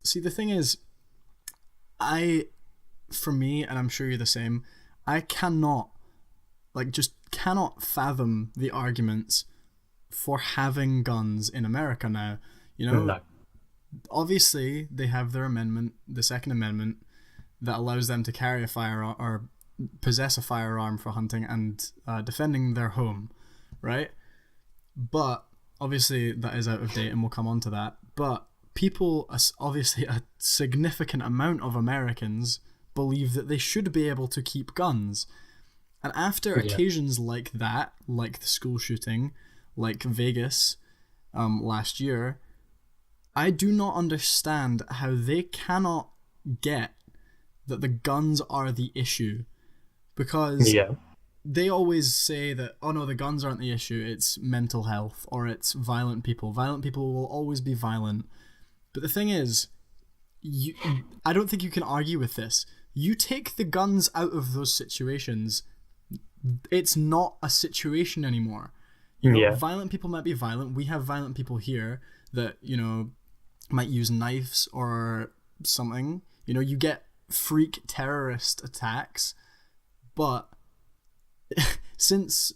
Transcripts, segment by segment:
See, the thing is, for me, and I'm sure you're the same, I cannot, just cannot fathom the arguments for having guns in America now. No. Obviously they have their amendment, the Second Amendment, that allows them to carry a firearm or possess a firearm for hunting and defending their home, right? But obviously that is out of date, and we'll come on to that. But people, obviously a significant amount of Americans, believe that they should be able to keep guns. And after occasions like that, like the school shooting, like Vegas last year, I do not understand how they cannot get that the guns are the issue. Because they always say that, oh no, the guns aren't the issue, it's mental health, or it's violent people. Violent people will always be violent. But the thing is, I don't think you can argue with this. You take the guns out of those situations, it's not a situation anymore. Violent people might be violent. We have violent people here that, might use knives or something. You get freak terrorist attacks. But since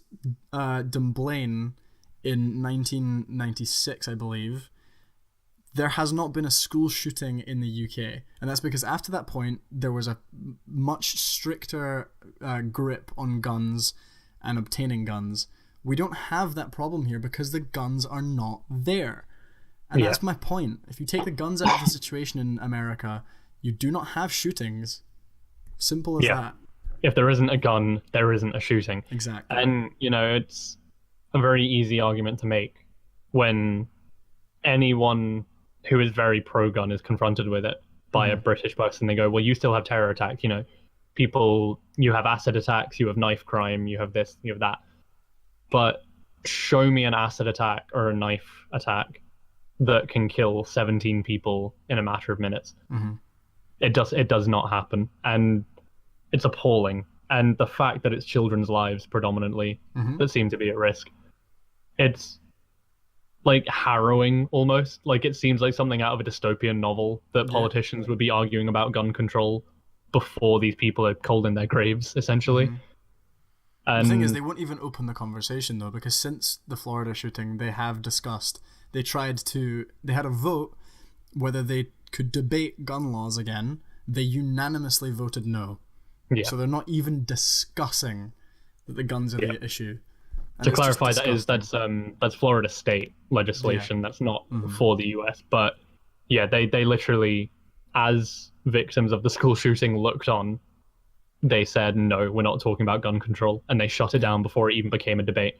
Dunblane in 1996, I believe, there has not been a school shooting in the UK. And that's because after that point, there was a much stricter grip on guns and obtaining guns. We don't have that problem here because the guns are not there. And that's my point. If you take the guns out of the situation in America, you do not have shootings. Simple as that. If there isn't a gun, there isn't a shooting. Exactly. And, it's a very easy argument to make when anyone who is very pro-gun is confronted with it by a British person. They go, well, you still have terror attacks, people, you have acid attacks, you have knife crime, you have this, you have that. But show me an acid attack or a knife attack that can kill 17 people in a matter of minutes. It does not happen. And it's appalling. And the fact that it's children's lives predominantly that seem to be at risk, it's harrowing almost. It seems like something out of a dystopian novel that politicians would be arguing about gun control before these people are cold in their graves, essentially. And the thing is, they won't even open the conversation though, because since the Florida shooting, they have discussed, they had a vote whether they could debate gun laws again. They unanimously voted no. So they're not even discussing that the guns are the issue. And to clarify, that's Florida state legislation. That's not for the US. But they literally, as victims of the school shooting looked on, they said, no, we're not talking about gun control. And they shut it down before it even became a debate.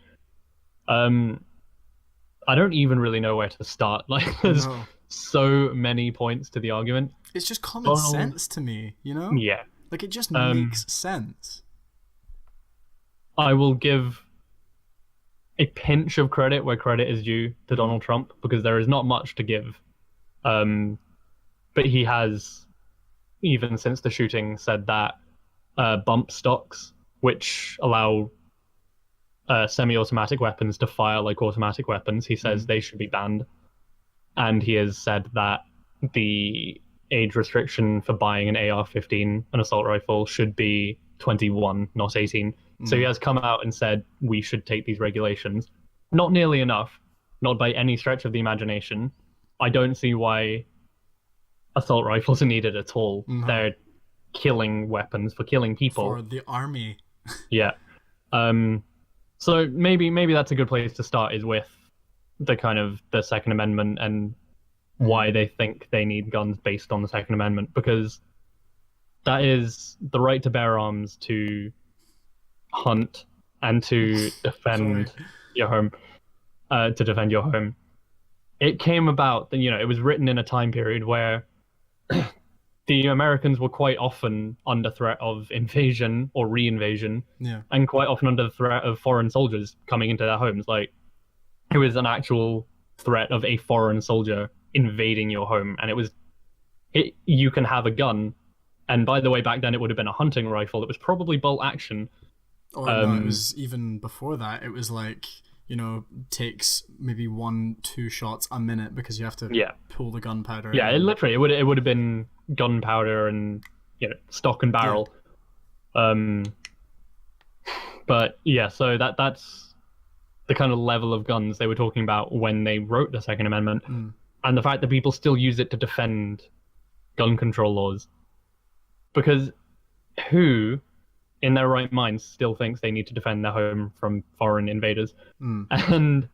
I don't even really know where to start. There's so many points to the argument. It's just common sense to me, Yeah. It just makes sense. I will give a pinch of credit where credit is due to Donald Trump, because there is not much to give. But he has, even since the shooting, said that bump stocks, which allow semi-automatic weapons to fire like automatic weapons, he says they should be banned. And he has said that the age restriction for buying an AR-15, an assault rifle, should be 21, not 18. So he has come out and said we should take these regulations. Not nearly enough, not by any stretch of the imagination. I don't see why assault rifles are needed at all. They're killing weapons for killing people. For the army. So maybe that's a good place to start, is with the Second Amendment and why they think they need guns based on the Second Amendment, because that is the right to bear arms, to hunt, and to defend your home. It came about, it was written in a time period where the Americans were quite often under threat of invasion or reinvasion, and quite often under the threat of foreign soldiers coming into their homes. It was an actual threat of a foreign soldier invading your home, and you can have a gun. And by the way, back then it would have been a hunting rifle. It was probably bolt action. No, it was even before that. It was takes maybe 1-2 shots a minute because you have to Yeah. pull the gunpowder Yeah, in. it would have been gunpowder and stock and barrel. But yeah, so that's the kind of level of guns they were talking about when they wrote the Second Amendment, and the fact that people still use it to defend gun control laws. Because who, in their right mind, still thinks they need to defend their home from foreign invaders? And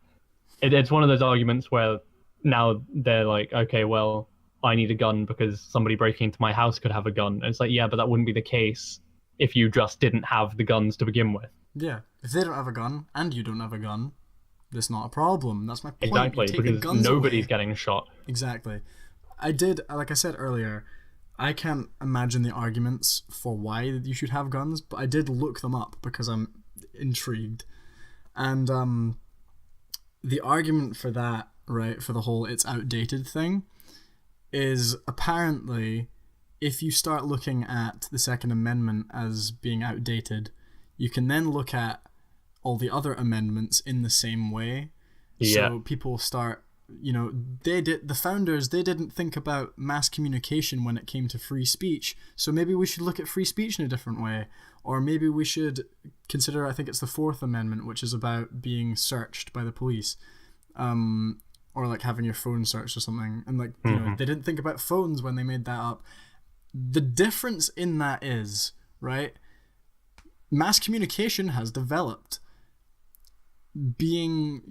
it's one of those arguments where now they're like, okay, well, I need a gun because somebody breaking into my house could have a gun. And it's like, yeah, but that wouldn't be the case if you just didn't have the guns to begin with. Yeah, if they don't have a gun and you don't have a gun, that's not a problem. That's my point. Exactly, You take because the guns nobody's away. getting shot. Exactly. Like I said earlier, I can't imagine the arguments for why you should have guns, but I did look them up because I'm intrigued. And the argument for that, right, for the whole it's outdated thing, is apparently if you start looking at the Second Amendment as being outdated, you can then look at all the other amendments in the same way. Yeah. So people start, the founders, they didn't think about mass communication when it came to free speech. So maybe we should look at free speech in a different way. Or maybe we should consider, I think it's the Fourth Amendment, which is about being searched by the police. Or like having your phone searched or something. And like, they didn't think about phones when they made that up. The difference in that is, right, mass communication has developed. Being,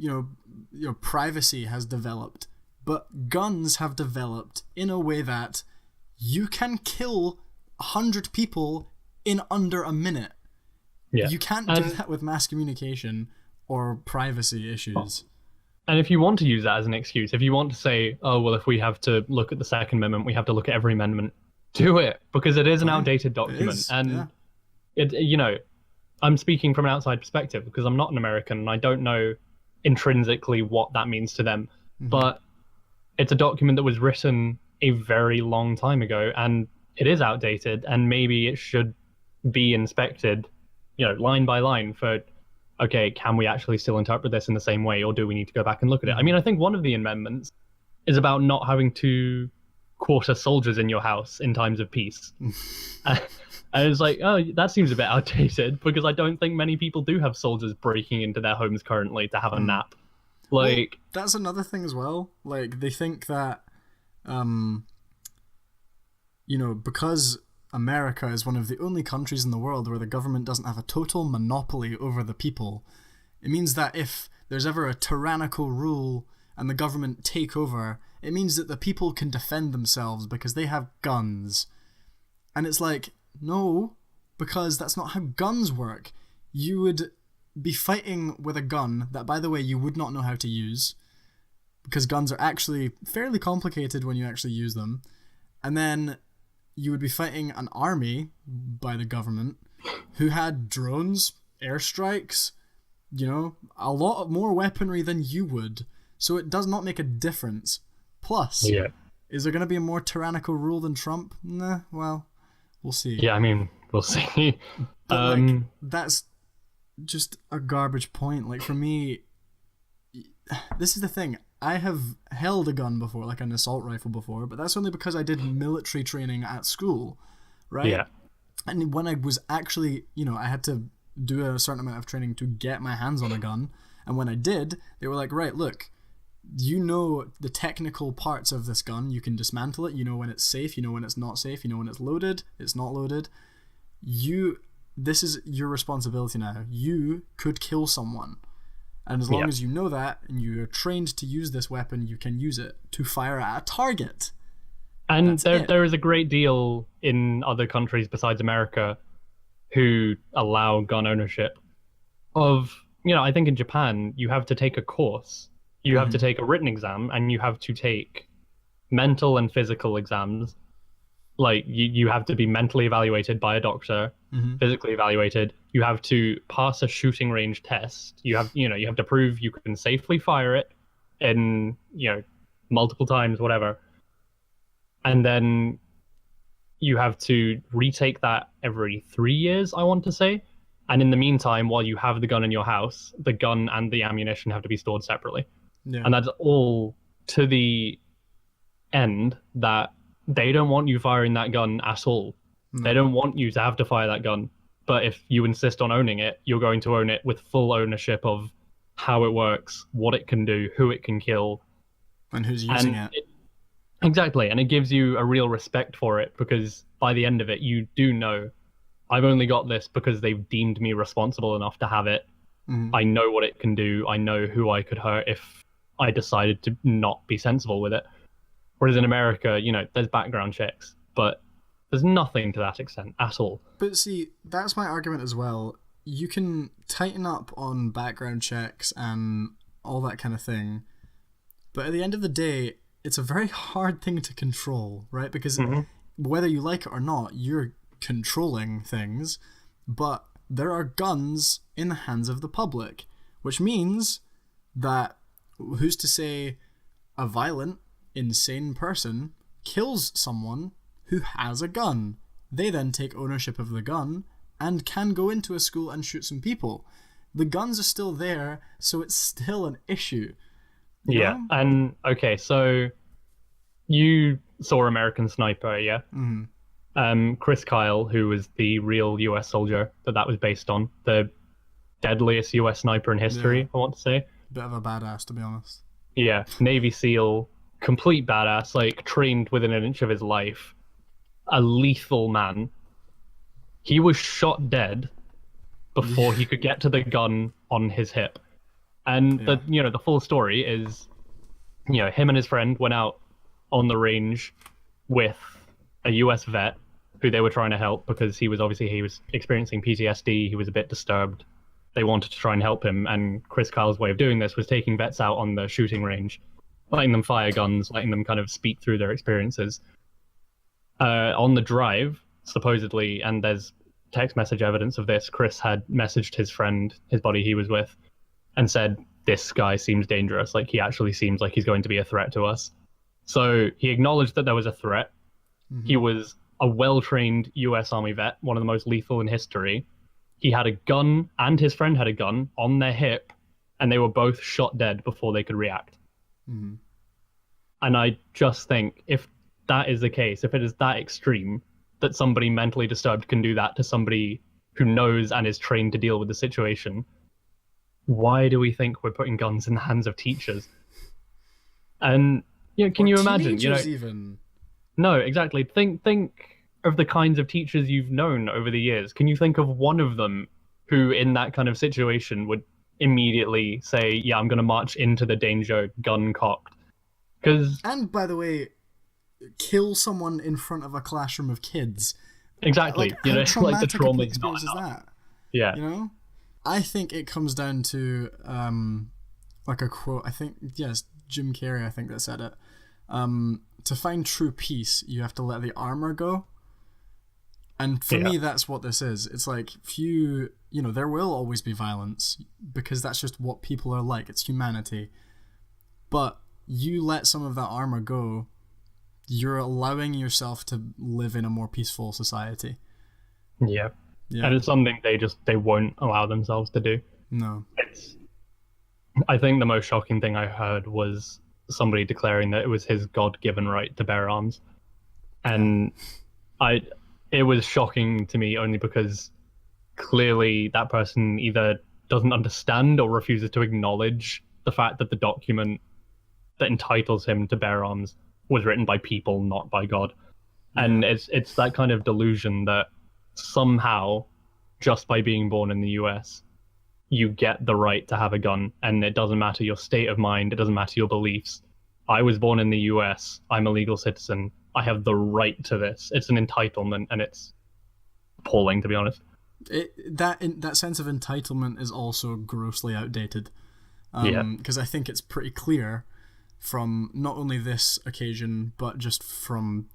privacy has developed. But guns have developed in a way that you can kill 100 people in under a minute. Yeah. You can't do that with mass communication or privacy issues. And if you want to use that as an excuse, if you want to say, oh, well, if we have to look at the Second Amendment, we have to look at every amendment, do it, because it is an outdated document. I'm speaking from an outside perspective because I'm not an American and I don't know intrinsically what that means to them. But it's a document that was written a very long time ago and it is outdated, and maybe it should be inspected, line by line for, okay, can we actually still interpret this in the same way, or do we need to go back and look at it? I mean, I think one of the amendments is about not having to quarter soldiers in your house in times of peace. And it's like, oh, that seems a bit outdated because I don't think many people do have soldiers breaking into their homes currently to have a nap. Like, well, that's another thing as well. Like, they think that, because America is one of the only countries in the world where the government doesn't have a total monopoly over the people, it means that if there's ever a tyrannical rule and the government take over, it means that the people can defend themselves because they have guns. And it's like, no, because that's not how guns work. You would be fighting with a gun that, by the way, you would not know how to use, because guns are actually fairly complicated when you actually use them. And then you would be fighting an army by the government who had drones, airstrikes, a lot more weaponry than you would. So it does not make a difference. Plus, is there going to be a more tyrannical rule than Trump? Nah, well, we'll see. Yeah, I mean, we'll see. But that's just a garbage point. Like, for me, this is the thing. I have held a gun before, like an assault rifle before, but that's only because I did military training at school, right? Yeah. And when I was actually, I had to do a certain amount of training to get my hands on a gun. And when I did, they were like, right, look, the technical parts of this gun. You can dismantle it. You know when it's safe. You know when it's not safe. You know when it's loaded. It's not loaded. This is your responsibility now. You could kill someone. And as long as you know that and you are trained to use this weapon, you can use it to fire at a target. And there is a great deal in other countries besides America who allow gun ownership of, I think in Japan, you have to take a course. You have to take a written exam and you have to take mental and physical exams. Like, you have to be mentally evaluated by a doctor, physically evaluated. You have to pass a shooting range test. You have to prove you can safely fire it in, multiple times, whatever. And then you have to retake that every 3 years, I want to say. And in the meantime, while you have the gun in your house, the gun and the ammunition have to be stored separately. Yeah. And that's all to the end that they don't want you firing that gun at all. They don't want you to have to fire that gun. But if you insist on owning it, you're going to own it with full ownership of how it works, what it can do, who it can kill, And who's using it. Exactly. And it gives you a real respect for it because by the end of it, you do know I've only got this because they've deemed me responsible enough to have it. I know what it can do. I know who I could hurt if I decided to not be sensible with it. Whereas in America, there's background checks, but there's nothing to that extent at all. But see, that's my argument as well. You can tighten up on background checks and all that kind of thing, but at the end of the day, it's a very hard thing to control, right? Because whether you like it or not, you're controlling things, but there are guns in the hands of the public, which means that who's to say a violent, insane person kills someone who has a gun. They then take ownership of the gun and can go into a school and shoot some people. The guns are still there, so it's still an issue. You know? And okay, so you saw American Sniper, yeah? Chris Kyle, who was the real US soldier that was based on, the deadliest US sniper in history, I want to say. Bit of a badass, to be honest. Yeah, Navy SEAL, complete badass, like trained within an inch of his life, a lethal man. He was shot dead before he could get to the gun on his hip. And the full story is, him and his friend went out on the range with a US vet who they were trying to help because he was experiencing PTSD. He was a bit disturbed. They wanted to try and help him, and Chris Kyle's way of doing this was taking vets out on the shooting range, letting them fire guns, letting them kind of speak through their experiences. On the drive, supposedly, and there's text message evidence of this, Chris had messaged his friend, his buddy he was with, and said, "This guy seems dangerous. Like, he actually seems like he's going to be a threat to us." So he acknowledged that there was a threat. He was a well-trained US Army vet, one of the most lethal in history. He had a gun, and his friend had a gun on their hip, and they were both shot dead before they could react. And I just think, if that is the case, if it is that extreme, that somebody mentally disturbed can do that to somebody who knows and is trained to deal with the situation, why do we think we're putting guns in the hands of teachers? And can you imagine? Even. No, exactly. Think of the kinds of teachers you've known over the years. Can you think of one of them who, in that kind of situation, would immediately say, "Yeah, I'm going to march into the danger, gun cocked"? And by the way, kill someone in front of a classroom of kids. Exactly. How traumatic like the trauma experience is that? Yeah. I think it comes down to like a quote. I think Jim Carrey. I think that said it. To find true peace, you have to let the armor go. And for me, that's what this is. It's like, there will always be violence because that's just what people are like. It's humanity. But you let some of that armor go, you're allowing yourself to live in a more peaceful society. Yeah. And it's something they won't allow themselves to do. No. I think the most shocking thing I heard was somebody declaring that it was his God-given right to bear arms. And it was shocking to me only because clearly that person either doesn't understand or refuses to acknowledge the fact that the document that entitles him to bear arms was written by people, not by God. And it's that kind of delusion that somehow, just by being born in the US, you get the right to have a gun, and it doesn't matter your state of mind, it doesn't matter your beliefs. I was born in the US, I'm a legal citizen, I have the right to this. It's an entitlement, and it's appalling, to be honest. That sense of entitlement is also grossly outdated. Because I think it's pretty clear from not only this occasion, but just from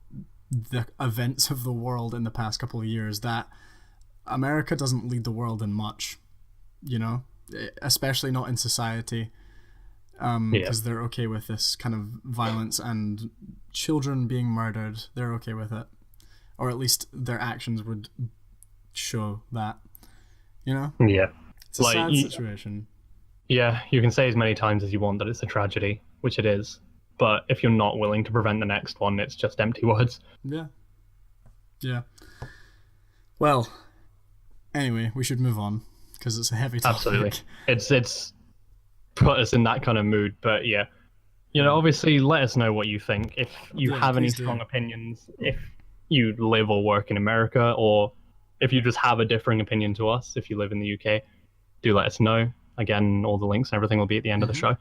the events of the world in the past couple of years, that America doesn't lead the world in much, especially not in society, because they're okay with this kind of violence and children being murdered. They're okay with it, or at least their actions would show that. You know, Yeah. it's a sad situation. Yeah, you can say as many times as you want that it's a tragedy, which it is. But if you're not willing to prevent the next one, it's just empty words. Yeah. Yeah. Well, anyway, we should move on because it's a heavy topic. Absolutely. It's put us in that kind of mood, but yeah. Obviously let us know what you think. If you have any strong opinions, if you live or work in America, or if you just have a differing opinion to us, if you live in the UK, do let us know. Again, all the links and everything will be at the end of the show.